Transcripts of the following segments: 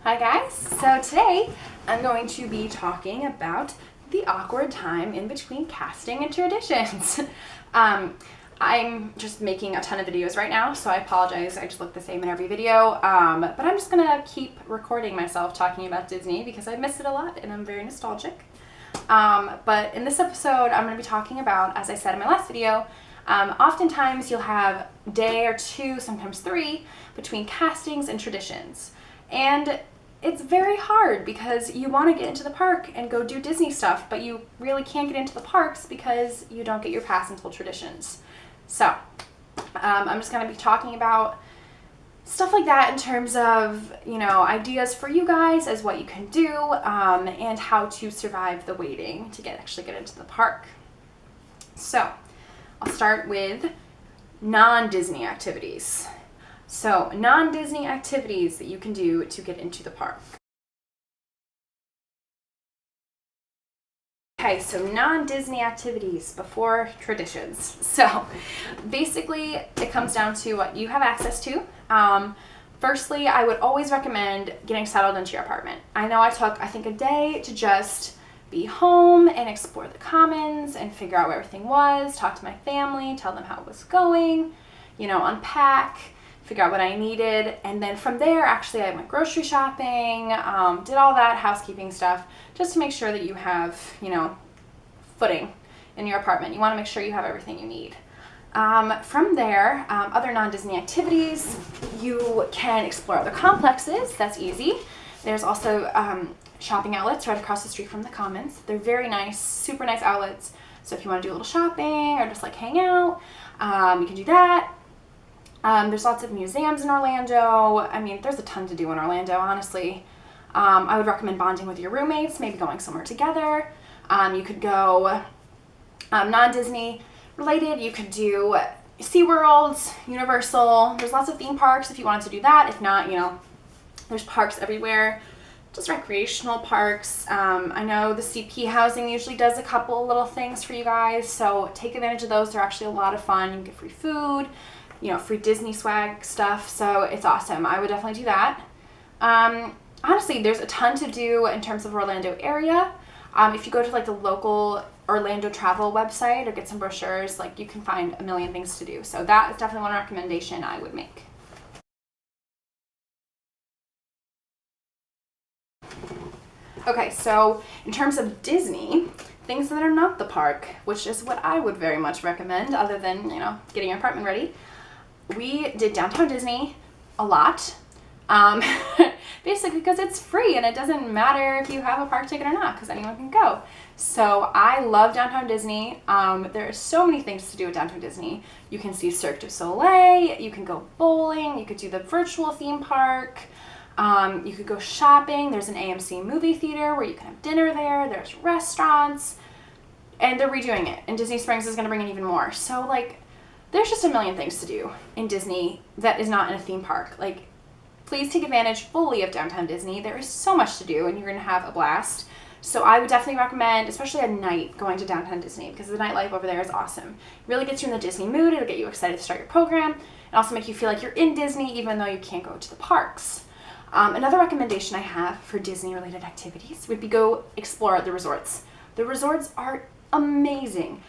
Hi guys, so today I'm going to be talking about the awkward time in between casting and traditions. I'm just making a ton of videos right now, so I apologize, I just look the same in every video, but I'm just gonna keep recording myself talking about Disney because I miss it a lot and I'm very nostalgic. But in this episode I'm going to be talking about, as I said in my last video, oftentimes you'll have a day or two, sometimes three, between castings and traditions. And it's very hard because you want to get into the park and go do Disney stuff, but you really can't get into the parks because you don't get your pass until traditions. So I'm just going to be talking about stuff like that in terms of, ideas for you guys as what you can do and how to survive the waiting to actually get into the park. So I'll start with non-Disney activities. So, non-Disney activities that you can do to get into the park. Okay, so non-Disney activities before traditions. So, basically, it comes down to what you have access to. Firstly, I would always recommend getting settled into your apartment. I know I took, a day to just be home and explore the commons and figure out where everything was, talk to my family, tell them how it was going, unpack, figure out what I needed, and then from there, actually, I went grocery shopping, did all that housekeeping stuff, just to make sure that you have, footing in your apartment. You want to make sure you have everything you need. From there, other non-Disney activities, you can explore other complexes. That's easy. There's also shopping outlets right across the street from the Commons. They're very nice, super nice outlets. So if you want to do a little shopping or just hang out, you can do that. There's lots of museums in Orlando. There's a ton to do in Orlando, honestly. I would recommend bonding with your roommates, maybe going somewhere together. You could go non-Disney related. You could do SeaWorld, Universal. There's lots of theme parks if you wanted to do that. If not, there's parks everywhere. Just recreational parks. I know the CP housing usually does a couple little things for you guys, so take advantage of those. They're actually a lot of fun. You can get free food, free Disney swag stuff, so it's awesome. I would definitely do that. Honestly, there's a ton to do in terms of Orlando area. If you go to the local Orlando travel website or get some brochures, you can find a million things to do. So that is definitely one recommendation I would make. Okay, so in terms of Disney, things that are not the park, which is what I would very much recommend other than, getting your apartment ready. We did Downtown Disney a lot, basically because it's free and it doesn't matter if you have a park ticket or not because anyone can go. So I love Downtown Disney. There are so many things to do at Downtown Disney. You can see Cirque du Soleil, you can go bowling, you could do the virtual theme park, you could go shopping. There's an AMC movie theater where you can have dinner there. There's restaurants, and they're redoing it, and Disney Springs is going to bring in even more. So there's just a million things to do in Disney that is not in a theme park. Please take advantage fully of Downtown Disney. There is so much to do and you're going to have a blast. So I would definitely recommend, especially at night, going to Downtown Disney because the nightlife over there is awesome. It really gets you in the Disney mood. It'll get you excited to start your program and also make you feel like you're in Disney even though you can't go to the parks. Another recommendation I have for Disney-related activities would be go explore the resorts. The resorts are amazing.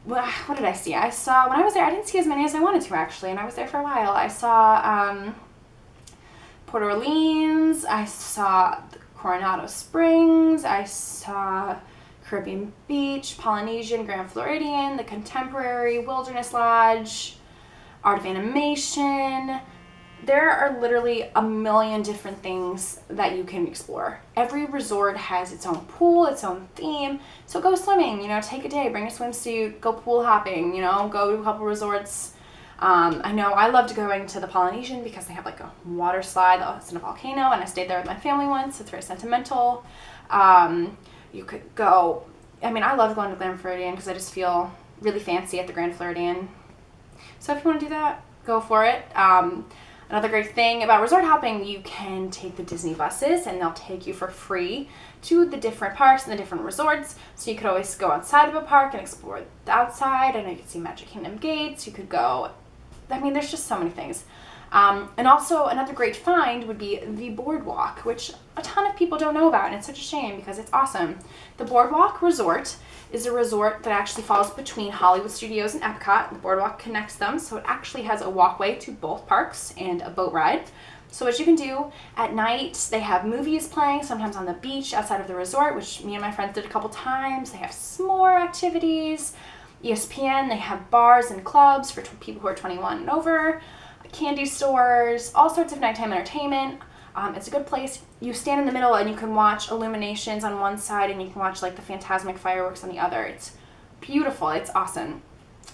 What did I see? I saw, when I was there, I didn't see as many as I wanted to actually, and I was there for a while. I saw Port Orleans, I saw Coronado Springs, I saw Caribbean Beach, Polynesian, Grand Floridian, the Contemporary, Wilderness Lodge, Art of Animation. There are literally a million different things that you can explore. Every resort has its own pool, its own theme. So go swimming, take a day, bring a swimsuit, go pool hopping, go to a couple resorts. I know I loved going to the Polynesian because they have a water slide that's in a volcano, and I stayed there with my family once. It's very sentimental. You could go, I love going to Grand Floridian because I just feel really fancy at the Grand Floridian. So if you want to do that, go for it. Another great thing about resort hopping, you can take the Disney buses and they'll take you for free to the different parks and the different resorts. So you could always go outside of a park and explore the outside. I know you can see Magic Kingdom gates. You could go, there's just so many things. And also another great find would be the Boardwalk, which a ton of people don't know about, and it's such a shame because it's awesome. The Boardwalk Resort is a resort that actually falls between Hollywood Studios and Epcot. The Boardwalk connects them, so it actually has a walkway to both parks and a boat ride. So what you can do at night, they have movies playing, sometimes on the beach outside of the resort, which me and my friends did a couple times. They have s'more activities, ESPN, they have bars and clubs for people who are 21 and over, candy stores, all sorts of nighttime entertainment. It's a good place. You stand in the middle and you can watch illuminations on one side and you can watch like the Phantasmic fireworks on the other. It's beautiful. It's awesome.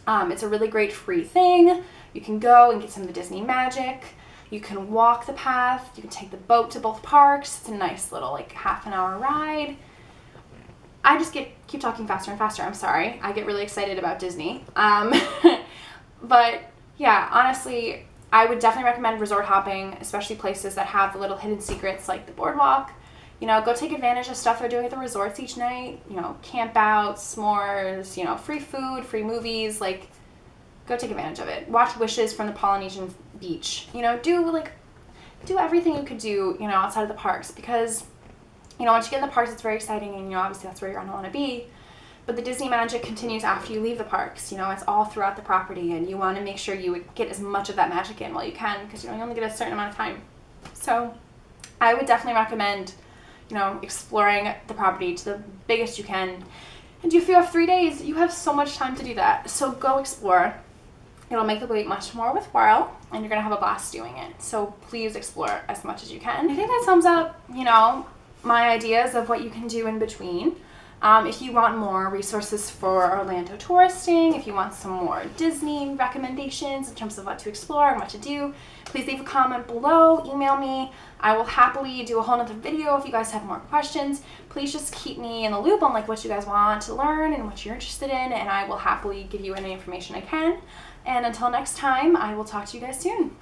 It's a really great free thing. You can go and get some of the Disney magic. You can walk the path. You can take the boat to both parks. It's a nice little like half-an-hour ride. I just keep talking faster and faster. I'm sorry. I get really excited about Disney. But yeah, honestly, I would definitely recommend resort hopping, especially places that have the little hidden secrets like the Boardwalk. You know, go take advantage of stuff they're doing at the resorts each night. You know, camp out, s'mores, you know, free food, free movies. Like, go take advantage of it. Watch Wishes from the Polynesian beach. You know, do everything you could do, you know, outside of the parks, because, you know, once you get in the parks, it's very exciting, and, you know, obviously that's where you're going to want to be. But the Disney magic continues after you leave the parks. You know, it's all throughout the property, and you want to make sure you get as much of that magic in while you can, because, you know, you only get a certain amount of time. So I would definitely recommend, you know, exploring the property to the biggest you can. And if you have 3 days, you have so much time to do that. So go explore. It'll make the wait much more worthwhile, and you're going to have a blast doing it. So please explore as much as you can. I think that sums up, you know, my ideas of what you can do in between. If you want more resources for Orlando touristing, if you want some more Disney recommendations in terms of what to explore and what to do, please leave a comment below, email me. I will happily do a whole nother video if you guys have more questions. Please just keep me in the loop on like what you guys want to learn and what you're interested in, and I will happily give you any information I can. And until next time, I will talk to you guys soon.